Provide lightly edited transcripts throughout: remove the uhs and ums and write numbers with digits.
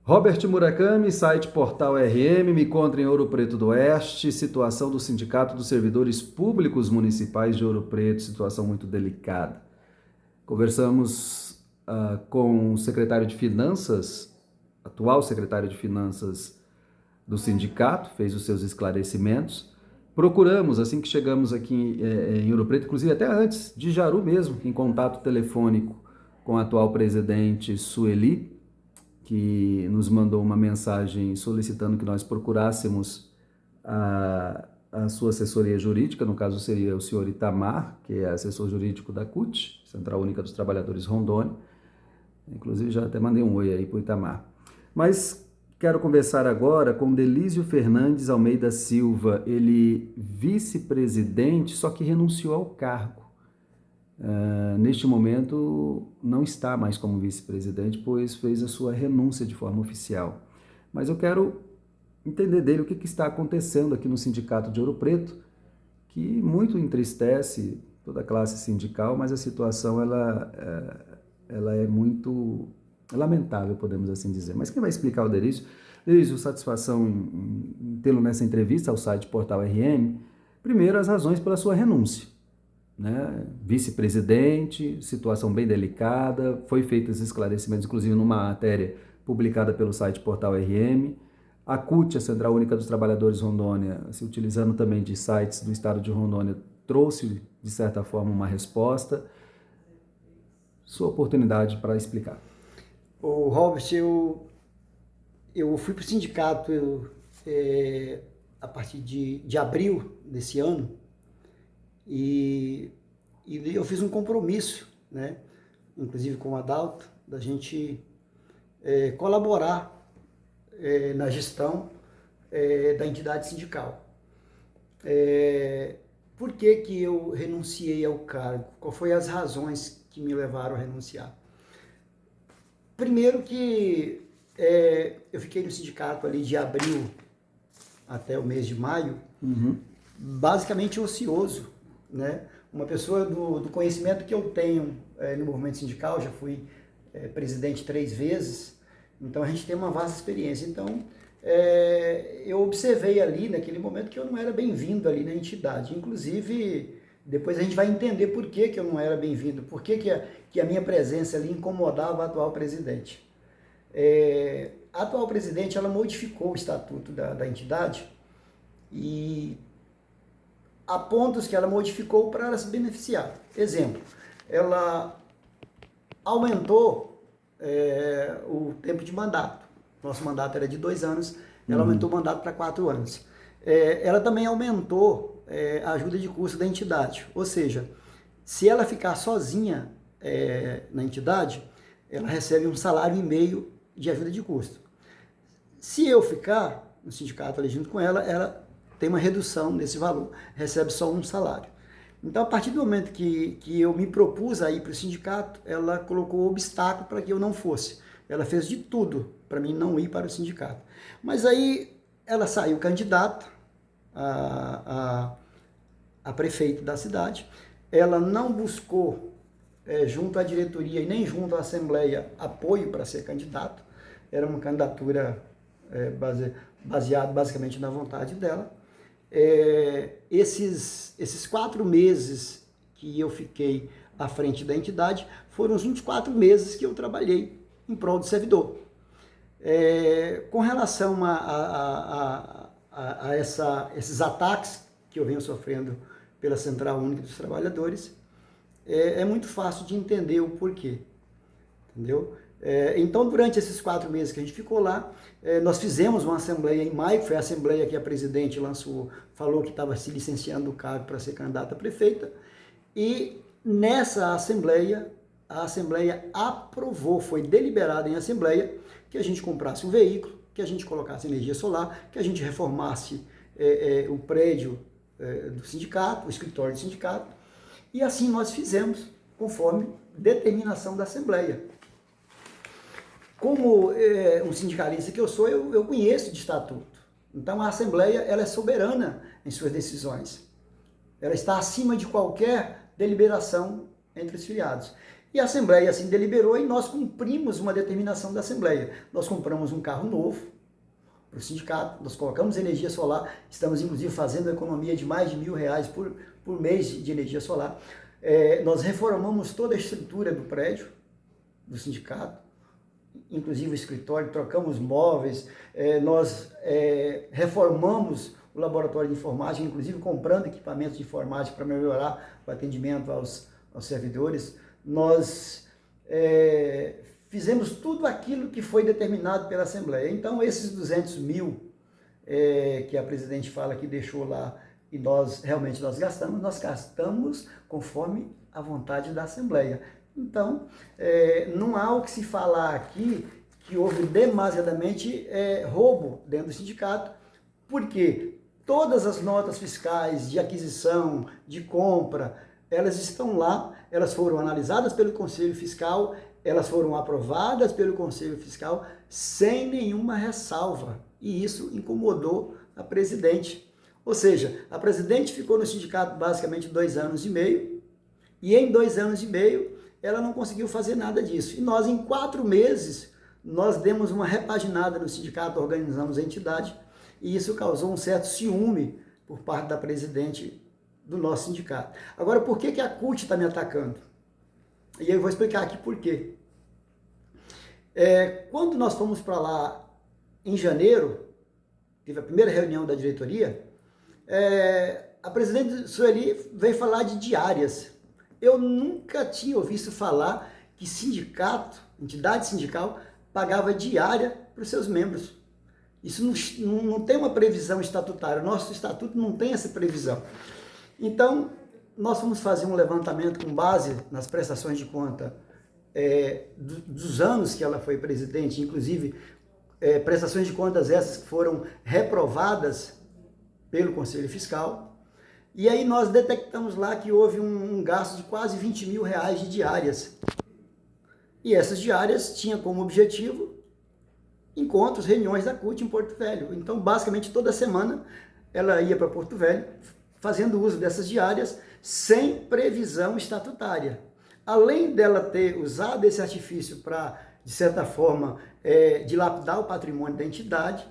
Robert Murakami, site Portal RM, me encontro em Ouro Preto do Oeste, situação do Sindicato dos Servidores Públicos Municipais de Ouro Preto, situação muito delicada. Conversamos com o secretário de Finanças, atual secretário de Finanças do sindicato, fez os seus esclarecimentos. Procuramos, assim que chegamos aqui em Ouro Preto, inclusive até antes, de Jaru mesmo, em contato telefônico com o atual presidente Sueli, que nos mandou uma mensagem solicitando que nós procurássemos a sua assessoria jurídica, no caso seria o senhor Itamar, que é assessor jurídico da CUT, Central Única dos Trabalhadores Rondônia. Inclusive já até mandei um oi aí para o Itamar. Mas quero conversar agora com Delísio Fernandes Almeida Silva, ele vice-presidente, só que renunciou ao cargo. Neste momento não está mais como vice-presidente, pois fez a sua renúncia de forma oficial. Mas eu quero entender dele o que está acontecendo aqui no Sindicato de Ouro Preto, que muito entristece toda a classe sindical, mas a situação ela é muito lamentável, podemos assim dizer. Mas quem vai explicar o Delísio? Delísio, satisfação em tê-lo nessa entrevista ao site Portal RM. Primeiro, as razões pela sua renúncia. Né? Vice-presidente, situação bem delicada, foi feitos esclarecimentos, inclusive numa matéria publicada pelo site Portal RM. A CUT, a Central Única dos Trabalhadores Rondônia, se utilizando também de sites do estado de Rondônia, trouxe, de certa forma, uma resposta. Sua oportunidade para explicar. O Robert, eu fui para o sindicato a partir de abril desse ano e eu fiz um compromisso, né, inclusive com o Adalto, da gente colaborar na gestão da entidade sindical. Por que eu renunciei ao cargo? Quais foram as razões que me levaram a renunciar? Primeiro que eu fiquei no sindicato ali de abril até o mês de maio, basicamente ocioso, né? Uma pessoa do conhecimento que eu tenho no movimento sindical, já fui presidente 3 vezes, então a gente tem uma vasta experiência. Então eu observei ali naquele momento que eu não era bem-vindo ali na entidade. Inclusive, depois a gente vai entender por que eu não era bem-vindo, por que a minha presença ali incomodava a atual presidente. A atual presidente, ela modificou o estatuto da entidade e há pontos que ela modificou para ela se beneficiar. Exemplo, ela aumentou o tempo de mandato. Nosso mandato era de 2 anos, ela aumentou o mandato para 4 anos. Ela também aumentou a ajuda de custo da entidade, ou seja, se ela ficar sozinha na entidade, ela recebe 1,5 salário de ajuda de custo. Se eu ficar no sindicato ali junto com ela, ela tem uma redução nesse valor, recebe só 1 salário. Então, a partir do momento que eu me propus a ir para o sindicato, ela colocou obstáculo para que eu não fosse. Ela fez de tudo para mim não ir para o sindicato. Mas aí ela saiu candidata a prefeito da cidade. Ela não buscou, junto à diretoria e nem junto à Assembleia, apoio para ser candidato. Era uma candidatura baseada basicamente na vontade dela. Esses 4 meses que eu fiquei à frente da entidade foram os únicos 4 meses que eu trabalhei em prol do servidor. Com relação a esses ataques que eu venho sofrendo pela Central Única dos Trabalhadores, é muito fácil de entender o porquê, entendeu? Então, durante esses 4 meses que a gente ficou lá, nós fizemos uma assembleia em maio, foi a assembleia que a presidente falou que estava se licenciando do cargo para ser candidata a prefeita, e nessa assembleia, a assembleia aprovou, foi deliberado em assembleia, que a gente comprasse um veículo, que a gente colocasse energia solar, que a gente reformasse o prédio do sindicato, o escritório do sindicato, e assim nós fizemos, conforme determinação da assembleia. Como um sindicalista que eu sou, eu conheço de estatuto. Então a Assembleia ela é soberana em suas decisões. Ela está acima de qualquer deliberação entre os filiados. E a Assembleia assim deliberou e nós cumprimos uma determinação da Assembleia. Nós compramos um carro novo para o sindicato, nós colocamos energia solar, estamos inclusive fazendo uma economia de mais de R$ 1.000 por mês de energia solar. Nós reformamos toda a estrutura do prédio do sindicato, inclusive o escritório, trocamos móveis, nós reformamos o laboratório de informática, inclusive comprando equipamentos de informática para melhorar o atendimento aos servidores. Nós fizemos tudo aquilo que foi determinado pela Assembleia. Então, esses 200 mil que a presidente fala que deixou lá e nós gastamos conforme a vontade da Assembleia. Então, não há o que se falar aqui que houve demasiadamente roubo dentro do sindicato, porque todas as notas fiscais de aquisição, de compra, elas estão lá, elas foram analisadas pelo Conselho Fiscal, elas foram aprovadas pelo Conselho Fiscal sem nenhuma ressalva. E isso incomodou a presidente. Ou seja, a presidente ficou no sindicato basicamente 2 anos e meio, e em 2 anos e meio ela não conseguiu fazer nada disso. E nós, em 4 meses, nós demos uma repaginada no sindicato, organizamos a entidade, e isso causou um certo ciúme por parte da presidente do nosso sindicato. Agora, por que a CUT está me atacando? E eu vou explicar aqui por quê. Quando nós fomos para lá em janeiro, teve a primeira reunião da diretoria, a presidente Sueli veio falar de diárias. Eu nunca tinha ouvido falar que sindicato, entidade sindical, pagava diária para os seus membros. Isso não tem uma previsão estatutária, o nosso estatuto não tem essa previsão. Então, nós fomos fazer um levantamento com base nas prestações de conta dos anos que ela foi presidente, inclusive prestações de contas essas que foram reprovadas pelo Conselho Fiscal. E aí nós detectamos lá que houve um gasto de quase R$ 20.000 de diárias. E essas diárias tinham como objetivo encontros, reuniões da CUT em Porto Velho. Então, basicamente, toda semana ela ia para Porto Velho, fazendo uso dessas diárias, sem previsão estatutária. Além dela ter usado esse artifício para, de certa forma, dilapidar o patrimônio da entidade,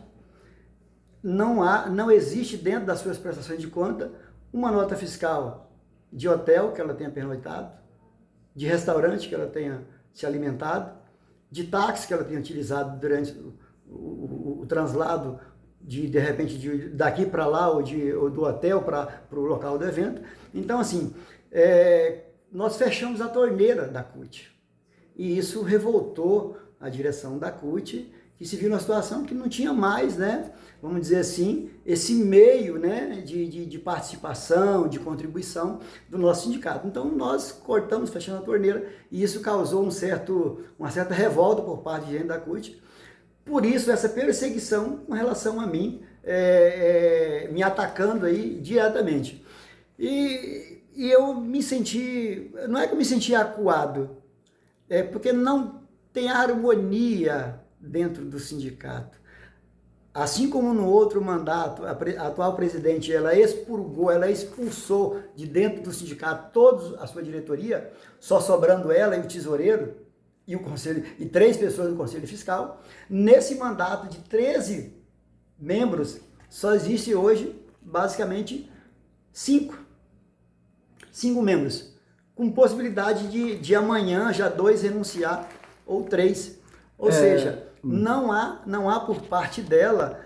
não existe dentro das suas prestações de conta uma nota fiscal de hotel que ela tenha pernoitado, de restaurante que ela tenha se alimentado, de táxi que ela tenha utilizado durante o translado de repente, daqui para lá, ou do hotel para o local do evento. Então, assim, nós fechamos a torneira da CUT. E isso revoltou a direção da CUT, que se viu numa situação que não tinha mais, né, vamos dizer assim, esse meio, né, de participação, de contribuição do nosso sindicato. Então, nós cortamos, fechando a torneira, e isso causou uma certa revolta por parte de gente da CUT. Por isso, essa perseguição com relação a mim, me atacando aí diretamente. E eu me senti, não é que eu me senti acuado, porque não tem harmonia dentro do sindicato. Assim como no outro mandato, a atual presidente, ela expurgou, ela expulsou de dentro do sindicato toda a sua diretoria, só sobrando ela e o tesoureiro, e o conselho, e 3 pessoas do Conselho Fiscal. Nesse mandato de 13 membros, só existe hoje, basicamente, 5 membros, com possibilidade de amanhã já 2 renunciar, ou 3. Ou seja, não há por parte dela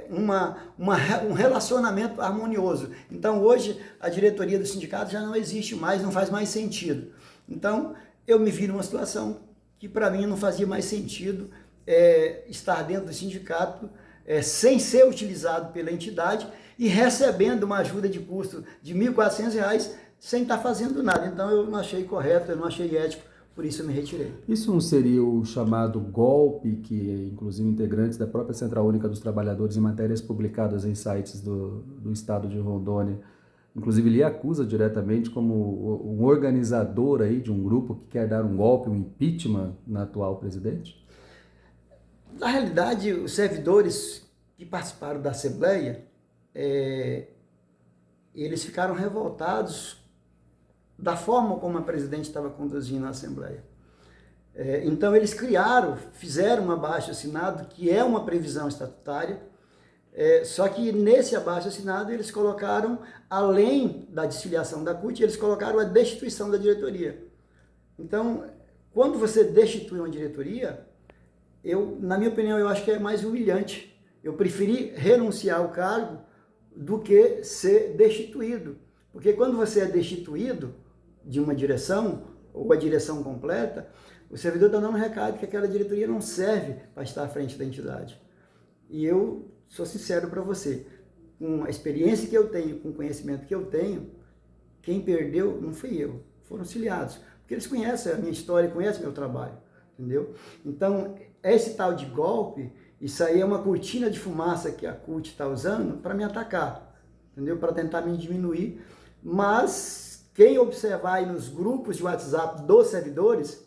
um relacionamento harmonioso. Então, hoje, a diretoria do sindicato já não existe mais, não faz mais sentido. Então, eu me vi numa situação que, para mim, não fazia mais sentido estar dentro do sindicato sem ser utilizado pela entidade e recebendo uma ajuda de custo de R$ 1.400 sem estar fazendo nada. Então, eu não achei correto, eu não achei ético. Por isso eu me retirei. Isso não seria o chamado golpe que, inclusive, integrantes da própria Central Única dos Trabalhadores, em matérias publicadas em sites do estado de Rondônia, inclusive lhe acusa diretamente como um organizador aí de um grupo que quer dar um golpe, um impeachment na atual presidente? Na realidade, os servidores que participaram da Assembleia, eles ficaram revoltados da forma como a presidente estava conduzindo a Assembleia. Então, eles fizeram um abaixo-assinado, que é uma previsão estatutária, só que nesse abaixo-assinado eles colocaram, além da desfiliação da CUT, eles colocaram a destituição da diretoria. Então, quando você destitui uma diretoria, na minha opinião, eu acho que é mais humilhante. Eu preferi renunciar ao cargo do que ser destituído. Porque quando você é destituído de uma direção, ou a direção completa, o servidor está dando um recado que aquela diretoria não serve para estar à frente da entidade. E eu sou sincero para você, com a experiência que eu tenho, com o conhecimento que eu tenho, quem perdeu não fui eu, foram auxiliados. Porque eles conhecem a minha história, conhecem o meu trabalho, entendeu? Então, esse tal de golpe, isso aí é uma cortina de fumaça que a CUT está usando para me atacar, entendeu? Para tentar me diminuir. Mas quem observar aí nos grupos de WhatsApp dos servidores,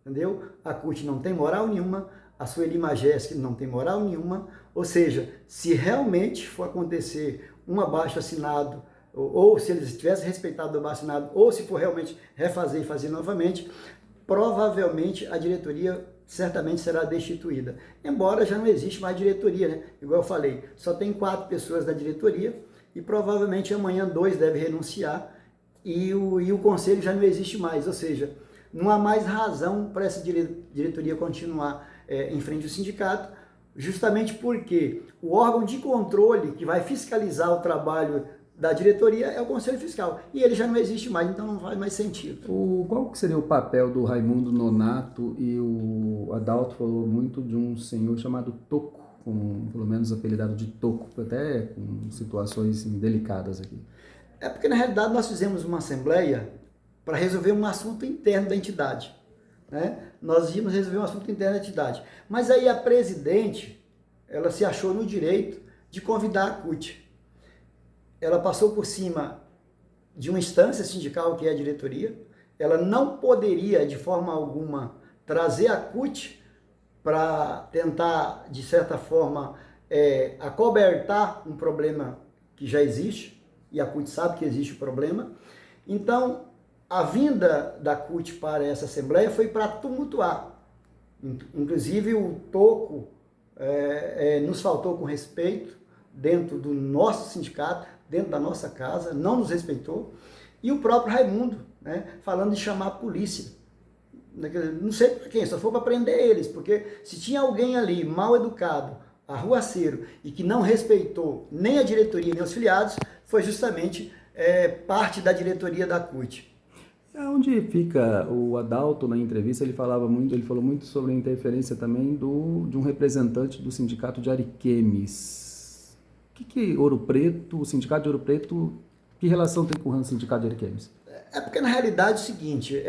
entendeu? A CUT não tem moral nenhuma, a Sueli Majeski não tem moral nenhuma, ou seja, se realmente for acontecer um abaixo-assinado, ou se eles tivessem respeitado o abaixo-assinado, ou se for realmente refazer e fazer novamente, provavelmente a diretoria certamente será destituída. Embora já não existe mais diretoria, né? Igual eu falei, só tem 4 pessoas da diretoria e provavelmente amanhã 2 devem renunciar e o conselho já não existe mais, ou seja, não há mais razão para essa diretoria continuar em frente ao sindicato, justamente porque o órgão de controle que vai fiscalizar o trabalho da diretoria é o Conselho Fiscal, e ele já não existe mais, então não faz mais sentido. Qual que seria o papel do Raimundo Nonato? E o Adalto falou muito de um senhor chamado Toco, pelo menos apelidado de Toco, até com situações delicadas aqui. É porque na realidade nós fizemos uma assembleia para resolver um assunto interno da entidade, né? Nós íamos resolver um assunto interno da entidade, mas aí a presidente, ela se achou no direito de convidar a CUT. Ela passou por cima de uma instância sindical que é a diretoria, ela não poderia de forma alguma trazer a CUT para tentar, de certa forma, acobertar um problema que já existe, e a CUT sabe que existe o problema. Então, a vinda da CUT para essa assembleia foi para tumultuar. Inclusive, o Toco nos faltou com respeito dentro do nosso sindicato, dentro da nossa casa, não nos respeitou. E o próprio Raimundo, né, falando de chamar a polícia. Não sei para quem, só foi para prender eles, porque se tinha alguém ali mal educado, arruaceiro, e que não respeitou nem a diretoria nem os filiados, foi justamente parte da diretoria da CUT. Onde fica o Adalto na entrevista, ele falou muito sobre a interferência também de um representante do sindicato de Ariquemes. Ouro Preto, o sindicato de Ouro Preto, que relação tem com o sindicato de Ariquemes? É porque na realidade é o seguinte,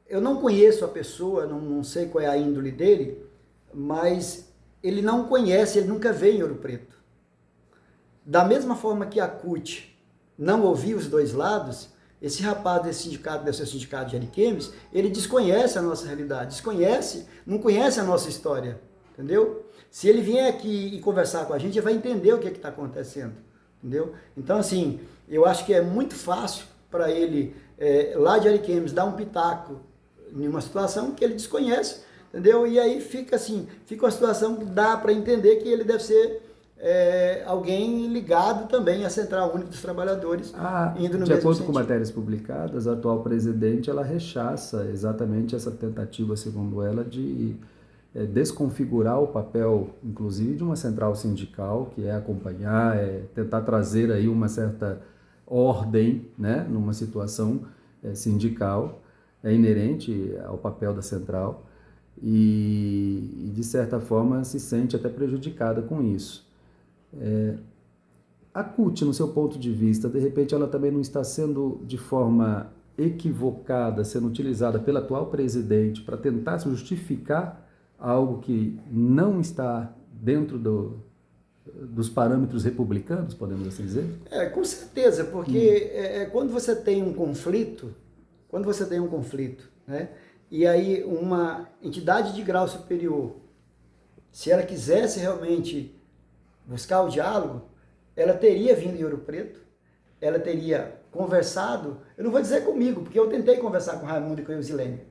eu não conheço a pessoa, não sei qual é a índole dele, mas ele não conhece, ele nunca veio em Ouro Preto. Da mesma forma que a CUT não ouviu os dois lados, esse rapaz desse sindicato de Ariquemes, ele desconhece a nossa realidade, não conhece a nossa história, entendeu? Se ele vier aqui e conversar com a gente, ele vai entender o que está acontecendo, entendeu? Então, assim, eu acho que é muito fácil para ele, lá de Ariquemes, dar um pitaco em uma situação que ele desconhece, entendeu? E aí fica uma situação que dá para entender que ele deve ser alguém ligado também à Central Única dos Trabalhadores. Indo no de mesmo acordo sentido. com matérias publicadas, a atual presidente, ela rechaça exatamente essa tentativa, segundo ela, de desconfigurar o papel, inclusive, de uma central sindical, que é acompanhar, tentar trazer aí uma certa ordem, né, numa situação sindical, inerente ao papel da central, e de certa forma se sente até prejudicada com isso. A CUT, no seu ponto de vista, de repente ela também não está sendo de forma equivocada, sendo utilizada pela atual presidente para tentar justificar algo que não está dentro dos parâmetros republicanos, podemos assim dizer? Com certeza, porque quando você tem um conflito, né, e aí uma entidade de grau superior, se ela quisesse realmente buscar o diálogo, ela teria vindo em Ouro Preto, ela teria conversado, eu não vou dizer comigo, porque eu tentei conversar com o Raimundo e com a Eusilene,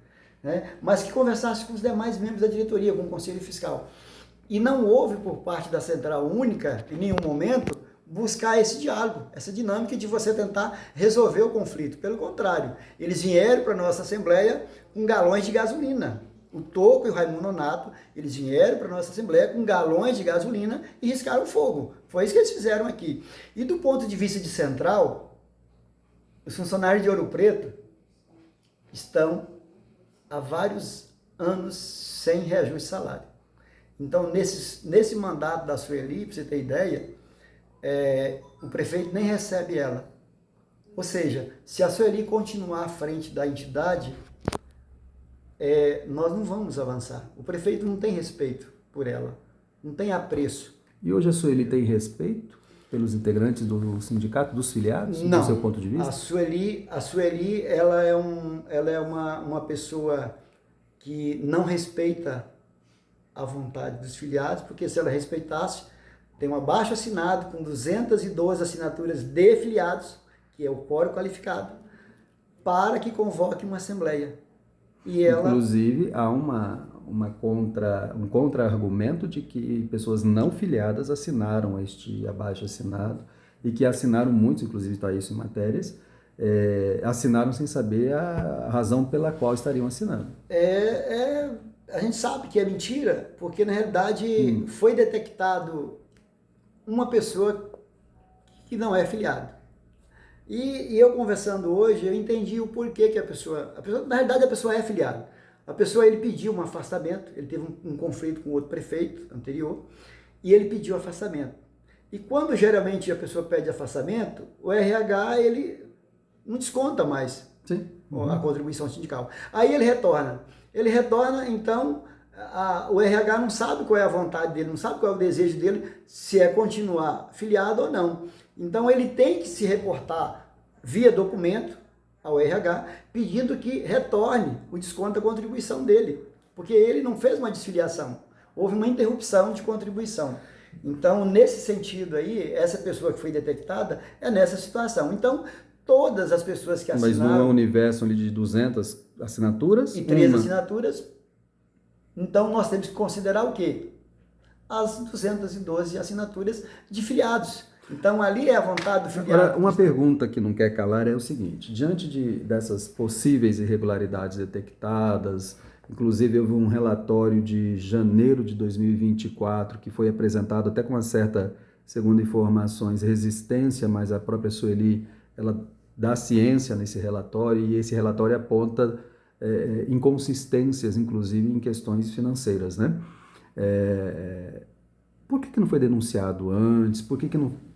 né? Mas que conversasse com os demais membros da diretoria, com o Conselho Fiscal. E não houve por parte da Central Única, em nenhum momento, buscar esse diálogo, essa dinâmica de você tentar resolver o conflito. Pelo contrário, eles vieram para a nossa Assembleia com galões de gasolina. O Toco e o Raimundo Nonato, eles vieram para a nossa Assembleia com galões de gasolina e riscaram fogo. Foi isso que eles fizeram aqui. E do ponto de vista de Central, os funcionários de Ouro Preto estão há vários anos sem reajuste de salário. Então, nesse mandato da Sueli, para você ter ideia, o prefeito nem recebe ela. Ou seja, se a Sueli continuar à frente da entidade, nós não vamos avançar. O prefeito não tem respeito por ela, não tem apreço. E hoje a Sueli tem respeito pelos integrantes do sindicato, dos filiados, não, do seu ponto de vista? A Sueli ela é uma pessoa que não respeita a vontade dos filiados, porque se ela respeitasse, tem um abaixo assinado com 212 assinaturas de filiados, que é o quórum qualificado, para que convoque uma assembleia. E ela... Inclusive, há um contra-argumento de que pessoas não filiadas assinaram este abaixo assinado e que assinaram muitos, inclusive está isso em matérias, assinaram sem saber a razão pela qual estariam assinando. A gente sabe que é mentira, porque na realidade foi detectado uma pessoa que não é filiado. E eu conversando hoje, eu entendi o porquê que a pessoa, na realidade a pessoa é filiada. A pessoa, ele pediu um afastamento, ele teve um conflito com outro prefeito anterior, e ele pediu afastamento. E quando geralmente a pessoa pede afastamento, o RH, ele não desconta mais a contribuição sindical. Aí ele retorna, então o RH não sabe qual é a vontade dele, não sabe qual é o desejo dele, se é continuar filiado ou não. Então ele tem que se reportar via documento ao RH, pedindo que retorne o desconto da contribuição dele, porque ele não fez uma desfiliação, houve uma interrupção de contribuição. Então, nesse sentido aí, essa pessoa que foi detectada é nessa situação. Então, todas as pessoas que assinaram... Mas no universo ali de 200 assinaturas? E 3 assinaturas, então nós temos que considerar o quê? As 212 assinaturas de filiados. Então, ali é a vontade do filiado. Agora, uma pergunta que não quer calar é o seguinte, diante dessas possíveis irregularidades detectadas, inclusive houve um relatório de janeiro de 2024 que foi apresentado até com uma certa, segundo informações, resistência, mas a própria Sueli, ela dá ciência nesse relatório e esse relatório aponta inconsistências, inclusive em questões financeiras, né? Por que não foi denunciado antes? Por que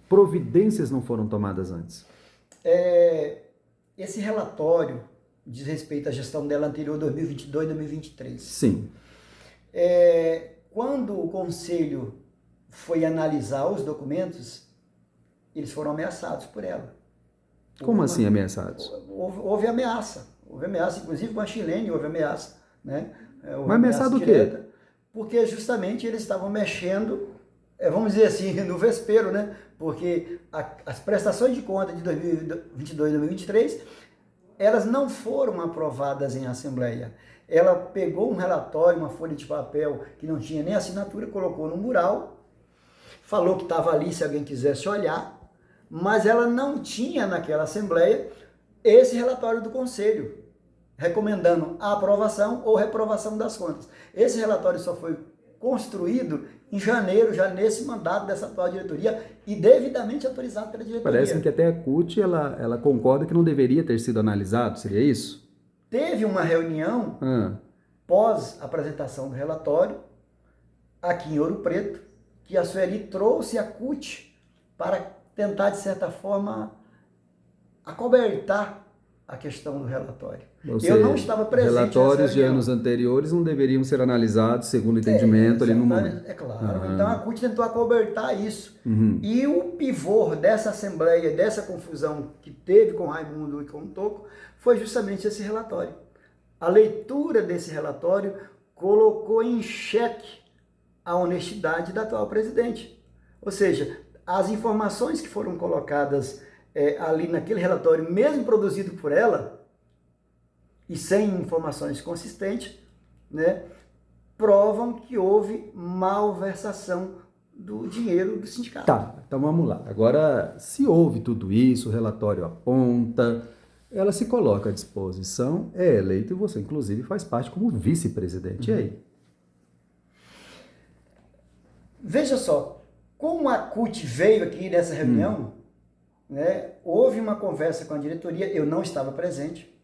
providências não foram tomadas antes? Esse relatório diz respeito à gestão dela anterior, 2022 e 2023. Sim. Quando o Conselho foi analisar os documentos, eles foram ameaçados por ela. Como assim ameaçados? Houve ameaça, inclusive com a Chilene houve ameaça, né? Mas ameaçado o quê? Porque justamente eles estavam mexendo, vamos dizer assim, no vespeiro, né? Porque as prestações de conta de 2022 e 2023, elas não foram aprovadas em assembleia. Ela pegou um relatório, uma folha de papel que não tinha nem assinatura, colocou no mural, falou que estava ali se alguém quisesse olhar, mas ela não tinha naquela assembleia esse relatório do Conselho, recomendando a aprovação ou reprovação das contas. Esse relatório só foi construído em janeiro, já nesse mandato dessa atual diretoria e devidamente autorizado pela diretoria. Parece que até a CUT ela concorda que não deveria ter sido analisado, seria isso? Teve uma reunião pós apresentação do relatório aqui em Ouro Preto, que a Sueli trouxe a CUT para tentar, de certa forma, acobertar a questão do relatório. Eu não estava presente. Relatórios de anos anteriores não deveriam ser analisados segundo o entendimento ali no momento. É claro. Então a CUT tentou acobertar isso. E o pivô dessa assembleia, dessa confusão que teve com o Raimundo e com o Toco, foi justamente esse relatório. A leitura desse relatório colocou em xeque a honestidade da atual presidente. Ou seja, as informações que foram colocadas ali naquele relatório, mesmo produzido por ela, e sem informações consistentes, né, provam que houve malversação do dinheiro do sindicato. Tá, então vamos lá. Agora, se houve tudo isso, o relatório aponta, ela se coloca à disposição, é eleita e você, inclusive, faz parte como vice-presidente. E aí? Veja só, como a CUT veio aqui nessa reunião, né, houve uma conversa com a diretoria, eu não estava presente,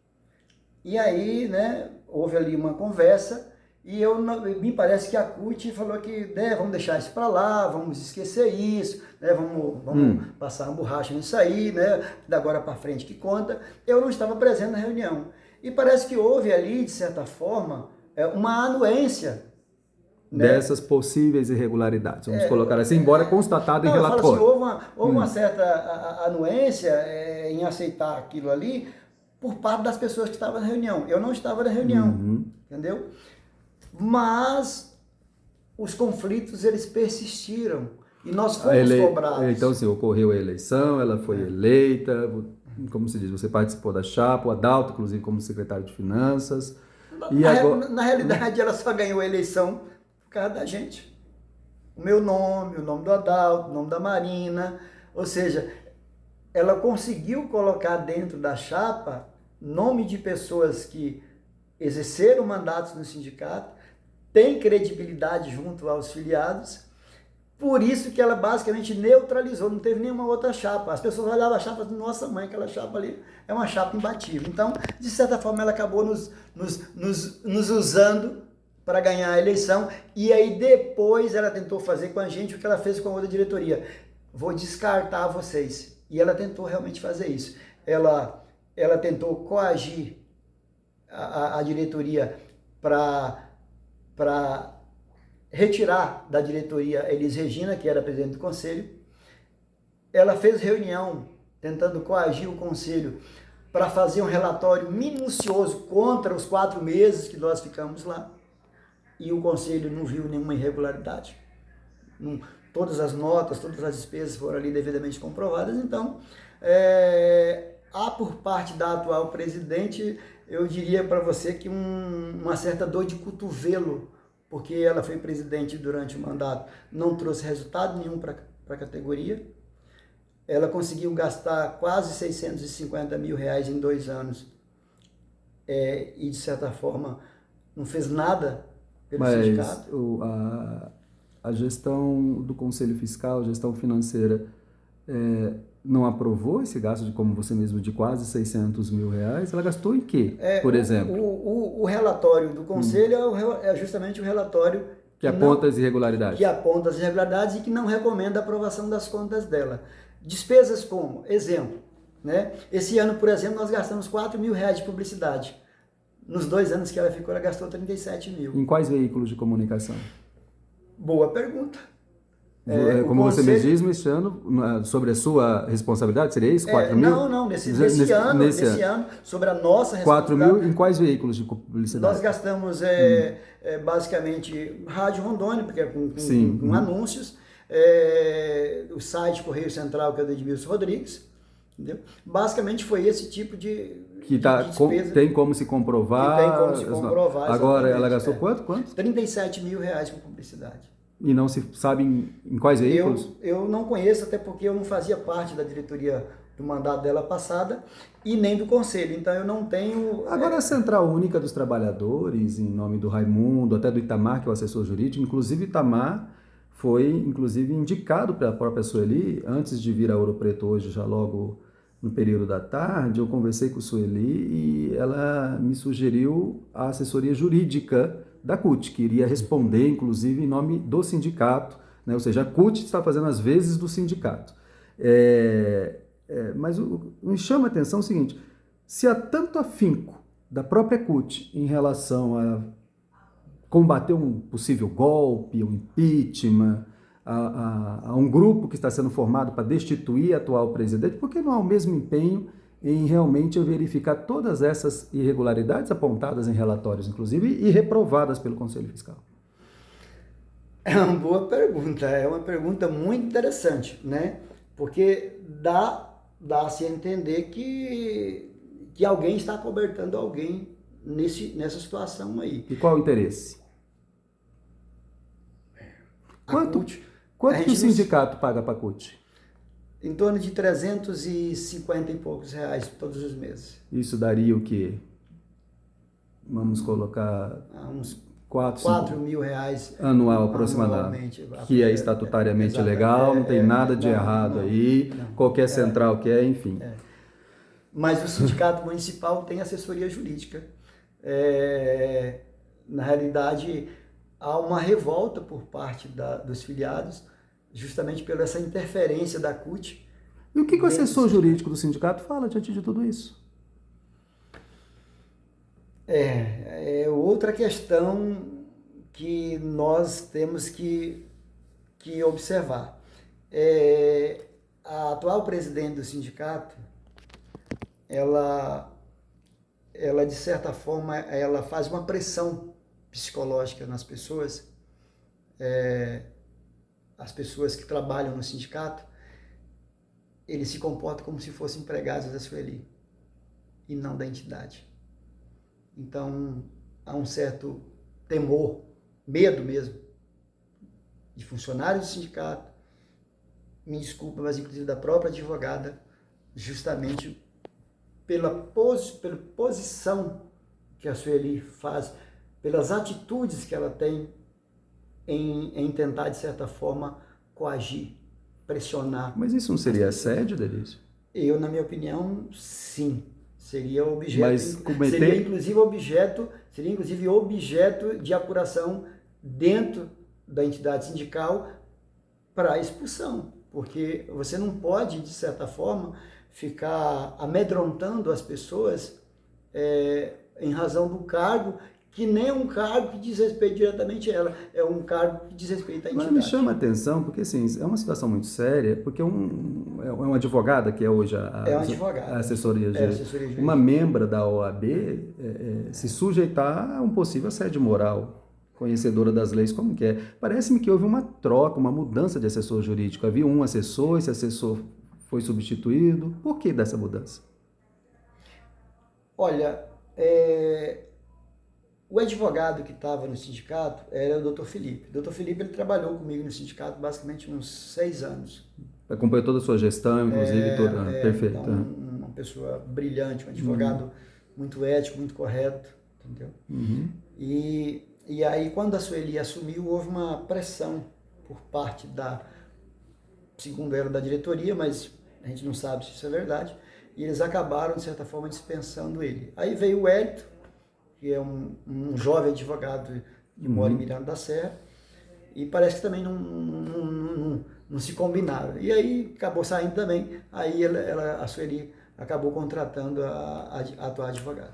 e aí, né, houve ali uma conversa, e me parece que a CUT falou que, né, vamos deixar isso para lá, vamos esquecer isso, né, vamos passar uma borracha nisso aí, né, da agora para frente que conta. Eu não estava presente na reunião. E parece que houve ali, de certa forma, uma anuência, né, dessas possíveis irregularidades, vamos colocar assim, embora constatado em relatório. Assim, houve uma certa anuência em aceitar aquilo ali por parte das pessoas que estavam na reunião. Eu não estava na reunião, entendeu? Mas os conflitos, eles persistiram e nós fomos cobrados. Então, assim, ocorreu a eleição, ela foi eleita, como se diz, você participou da chapa, o Adalto, inclusive, como secretário de Finanças. Na realidade, ela só ganhou a eleição por causa da gente. O meu nome, o nome do Adalto, o nome da Marina, ou seja, ela conseguiu colocar dentro da chapa nome de pessoas que exerceram mandatos no sindicato, tem credibilidade junto aos filiados, por isso que ela basicamente neutralizou, não teve nenhuma outra chapa. As pessoas olhavam a chapa e falavam, nossa mãe, aquela chapa ali é uma chapa imbatível. Então, de certa forma, ela acabou nos usando para ganhar a eleição, e aí depois ela tentou fazer com a gente o que ela fez com a outra diretoria. Vou descartar vocês. E ela tentou realmente fazer isso. Ela tentou coagir a diretoria para retirar da diretoria Elis Regina, que era presidente do conselho. Ela fez reunião tentando coagir o conselho para fazer um relatório minucioso contra os 4 meses que nós ficamos lá. E o conselho não viu nenhuma irregularidade. Todas as notas, todas as despesas foram ali devidamente comprovadas. Então, há por parte da atual presidente, eu diria para você que uma certa dor de cotovelo, porque ela foi presidente durante o mandato, não trouxe resultado nenhum para a categoria. Ela conseguiu gastar quase 650 mil reais em 2 anos e, de certa forma, não fez nada pelo sindicato. A gestão do Conselho Fiscal, a gestão financeira, não aprovou esse gasto, como você mesmo, de quase 600 mil reais? Ela gastou em quê, por exemplo? O relatório do Conselho é justamente o relatório que aponta as irregularidades. Que aponta as irregularidades e que não recomenda a aprovação das contas dela. Despesas como, exemplo, né? Esse ano, por exemplo, nós gastamos 4 mil reais de publicidade. Nos 2 anos que ela ficou, ela gastou 37 mil. Em quais veículos de comunicação? Boa pergunta. Como você me diz, este ano, sobre a sua responsabilidade, seria isso? 4 mil? Não, nesse ano, sobre a nossa responsabilidade. 4 mil em quais veículos de publicidade? Nós gastamos basicamente Rádio Rondônia, porque é com anúncios, o site Correio Central, que é do Edmilson Rodrigues, entendeu? Basicamente foi esse tipo de despesa. Tem como se comprovar. Tem como se comprovar. Agora, ela gastou quanto? 37 mil reais com publicidade. E não se sabe em quais veículos? Eu não conheço, até porque eu não fazia parte da diretoria do mandato dela passada e nem do conselho, então eu não tenho... Agora a Central Única dos Trabalhadores, em nome do Raimundo, até do Itamar, que é o assessor jurídico, inclusive Itamar foi indicado pela própria Sueli, antes de vir a Ouro Preto hoje, já logo no período da tarde, eu conversei com a Sueli e ela me sugeriu a assessoria jurídica da CUT, que iria responder, inclusive, em nome do sindicato, né? Ou seja, a CUT está fazendo as vezes do sindicato. Mas me chama a atenção o seguinte, se há tanto afinco da própria CUT em relação a combater um possível golpe, um impeachment, a um grupo que está sendo formado para destituir a atual presidente, por que não há o mesmo empenho em realmente verificar todas essas irregularidades apontadas em relatórios, inclusive, e reprovadas pelo Conselho Fiscal? É uma boa pergunta, é uma pergunta muito interessante, né? Porque dá dá-se a entender que alguém está cobertando alguém nessa situação aí. E qual o interesse? Quanto que o sindicato paga para a CUT? Em torno de 350 e poucos reais todos os meses. Isso daria o quê? Vamos colocar uns 4 mil reais anual aproximadamente, que é estatutariamente legal, não tem nada de errado aí, qualquer central quer, enfim. Mas o sindicato municipal tem assessoria jurídica. Na realidade, há uma revolta por parte dos filiados, justamente pela essa interferência da CUT. E o que o assessor jurídico do sindicato fala diante de tudo isso? É outra questão que nós temos que observar. A atual presidente do sindicato, ela de certa forma, ela faz uma pressão psicológica nas pessoas, as pessoas que trabalham no sindicato, eles se comportam como se fossem empregados da Sueli e não da entidade. Então, há um certo temor, medo mesmo, de funcionários do sindicato, me desculpa, mas inclusive da própria advogada, justamente pela posição que a Sueli faz, pelas atitudes que ela tem em tentar, de certa forma, coagir, pressionar. Mas isso não seria assédio, Delício? Eu, na minha opinião, sim. Seria objeto, mas seria inclusive objeto de apuração dentro da entidade sindical para expulsão, porque você não pode, de certa forma, ficar amedrontando as pessoas em razão do cargo, que nem é um cargo que diz respeito diretamente a ela, é um cargo que diz respeito à entidade. Mas me chama a atenção, porque assim, é uma situação muito séria, porque é uma advogada que é hoje a assessoria jurídica, uma membra da OAB se sujeitar a um possível assédio moral, conhecedora das leis como que é. Parece-me que houve uma troca, uma mudança de assessor jurídico. Havia um assessor, esse assessor foi substituído. Por que dessa mudança? Olha, o advogado que estava no sindicato era o Dr. Felipe. O Dr. Felipe ele trabalhou comigo no sindicato basicamente uns 6 anos. Acompanhou toda a sua gestão, inclusive, toda. Perfeito. Então, uma pessoa brilhante, um advogado muito ético, muito correto, entendeu? E aí, quando a Sueli assumiu, houve uma pressão por parte segundo ela, da diretoria, mas a gente não sabe se isso é verdade, e eles acabaram, de certa forma, dispensando ele. Aí veio o Hélito, que é um jovem advogado que mora em Miranda da Serra, e parece que também não se combinaram. E aí acabou saindo também, aí a Sueli acabou contratando a atual advogada.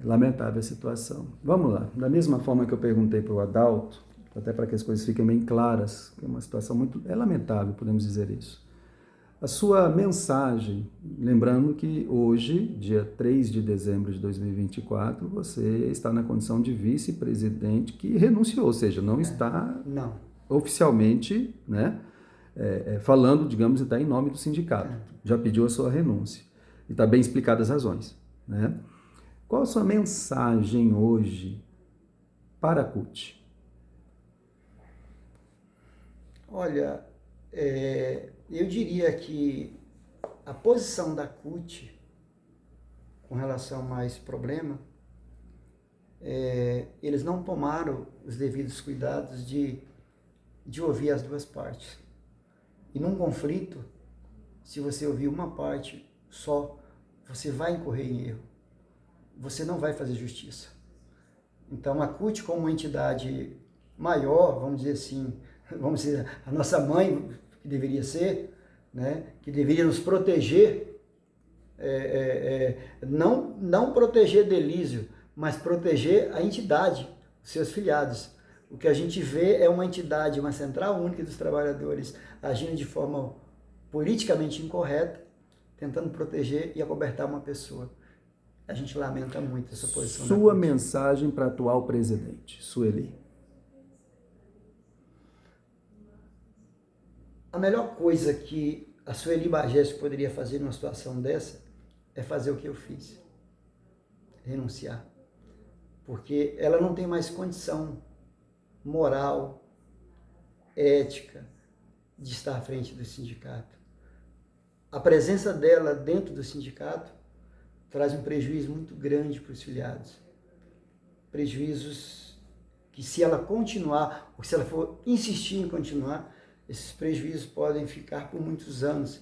Lamentável a situação. Vamos lá. Da mesma forma que eu perguntei para o Adalto, até para que as coisas fiquem bem claras, que é uma situação é lamentável, podemos dizer isso. A sua mensagem, lembrando que hoje, dia 3 de dezembro de 2024, você está na condição de vice-presidente que renunciou, ou seja, não está oficialmente, né, falando, digamos, está em nome do sindicato. Já pediu a sua renúncia. E está bem explicadas as razões, né? Qual a sua mensagem hoje para a CUT? Olha, eu diria que a posição da CUT com relação a esse problema, eles não tomaram os devidos cuidados de ouvir as duas partes. E num conflito, se você ouvir uma parte só, você vai incorrer em erro. Você não vai fazer justiça. Então, a CUT, como uma entidade maior, vamos dizer assim, vamos dizer, a nossa mãe, que deveria ser, né, que deveria nos proteger, não proteger Delísio, mas proteger a entidade, os seus filiados. O que a gente vê é uma entidade, uma central única dos trabalhadores, agindo de forma politicamente incorreta, tentando proteger e acobertar uma pessoa. A gente lamenta muito essa posição. Sua mensagem para a atual presidente, Sueli. A melhor coisa que a Sueli Bagés poderia fazer numa situação dessa é fazer o que eu fiz, renunciar, porque ela não tem mais condição moral, ética de estar à frente do sindicato. A presença dela dentro do sindicato traz um prejuízo muito grande para os filiados, prejuízos que, se ela continuar, ou se ela for insistir em continuar, esses prejuízos podem ficar por muitos anos.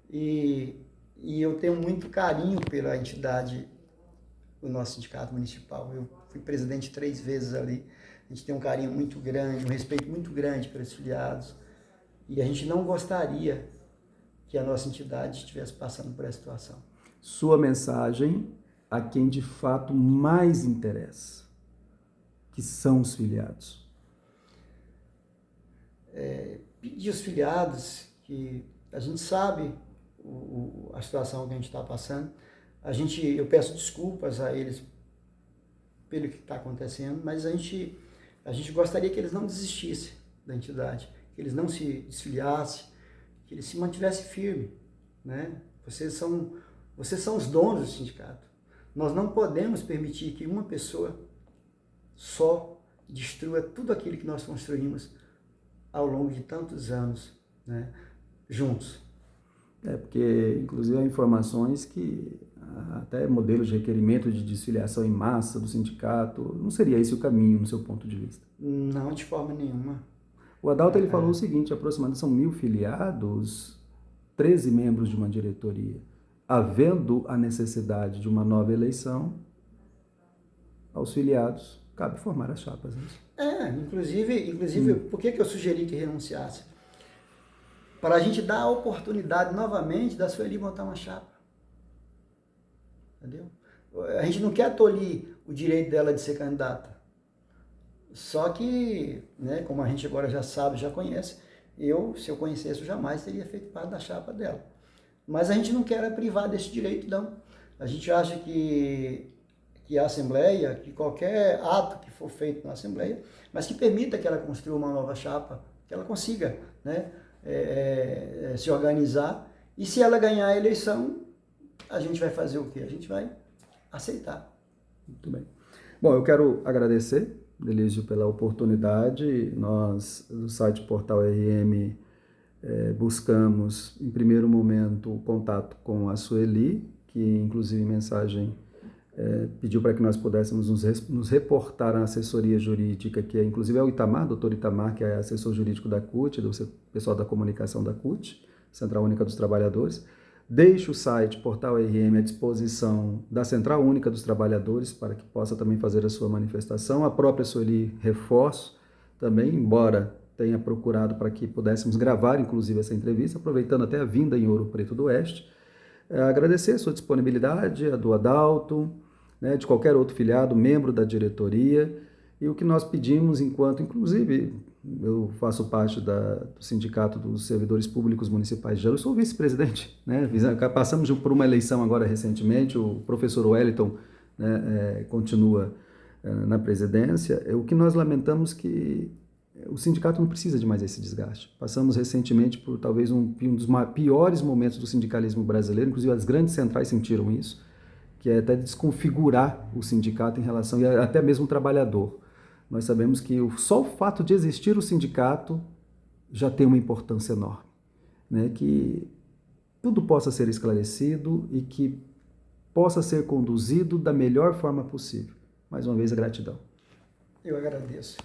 E eu tenho muito carinho pela entidade do nosso sindicato municipal. Eu fui presidente 3 vezes ali. A gente tem um carinho muito grande, um respeito muito grande pelos filiados. E a gente não gostaria que a nossa entidade estivesse passando por essa situação. Sua mensagem a quem de fato mais interessa, que são os filiados. Pedir aos filiados que a gente sabe a situação que a gente está passando. Eu peço desculpas a eles pelo que está acontecendo, mas a gente gostaria que eles não desistissem da entidade, que eles não se desfiliassem, que eles se mantivessem firmes, né? Vocês são os donos do sindicato. Nós não podemos permitir que uma pessoa só destrua tudo aquilo que nós construímos ao longo de tantos anos, né, juntos. Porque, inclusive, há informações que até modelos de requerimento de desfiliação em massa do sindicato, não seria esse o caminho, no seu ponto de vista? Não, de forma nenhuma. O Adalto ele falou o seguinte, aproximadamente são 1.000 filiados, 13 membros de uma diretoria. Havendo a necessidade de uma nova eleição, aos filiados cabe formar as chapas. Né? Inclusive por que eu sugeri que renunciasse? Para a gente dar a oportunidade novamente da Sueli montar uma chapa. Entendeu? A gente não quer tolir o direito dela de ser candidata. Só que, né, como a gente agora já sabe, já conhece, se eu conhecesse, eu jamais teria feito parte da chapa dela. Mas a gente não quer privar desse direito, não. A gente acha que a Assembleia, que qualquer ato que for feito na Assembleia, mas que permita que ela construa uma nova chapa, que ela consiga, né, se organizar, e se ela ganhar a eleição, a gente vai fazer o quê? A gente vai aceitar. Muito bem. Bom, eu quero agradecer, Delísio, pela oportunidade. Nós, do site Portal RM, buscamos, em primeiro momento, o contato com a Sueli, que, inclusive, em mensagem, pediu para que nós pudéssemos nos reportar na assessoria jurídica, que inclusive é o Itamar, doutor Itamar, que é assessor jurídico da CUT, do pessoal da comunicação da CUT, Central Única dos Trabalhadores. Deixe o site Portal RM à disposição da Central Única dos Trabalhadores para que possa também fazer a sua manifestação. A própria Sueli, reforço também, embora tenha procurado para que pudéssemos gravar, inclusive, essa entrevista, aproveitando até a vinda em Ouro Preto do Oeste. Agradecer a sua disponibilidade, a do Adalto, né, de qualquer outro filiado, membro da diretoria, e o que nós pedimos enquanto, inclusive, eu faço parte do Sindicato dos Servidores Públicos Municipais de Jaru, eu sou vice-presidente, né, passamos por uma eleição agora recentemente, o professor Wellington, né, continua na presidência. O que nós lamentamos que o sindicato não precisa de mais esse desgaste. Passamos recentemente por talvez um dos piores momentos do sindicalismo brasileiro, inclusive as grandes centrais sentiram isso, que é até desconfigurar o sindicato em relação, e até mesmo o trabalhador. Nós sabemos que só o fato de existir o sindicato já tem uma importância enorme, né? Que tudo possa ser esclarecido e que possa ser conduzido da melhor forma possível. Mais uma vez, a gratidão. Eu agradeço.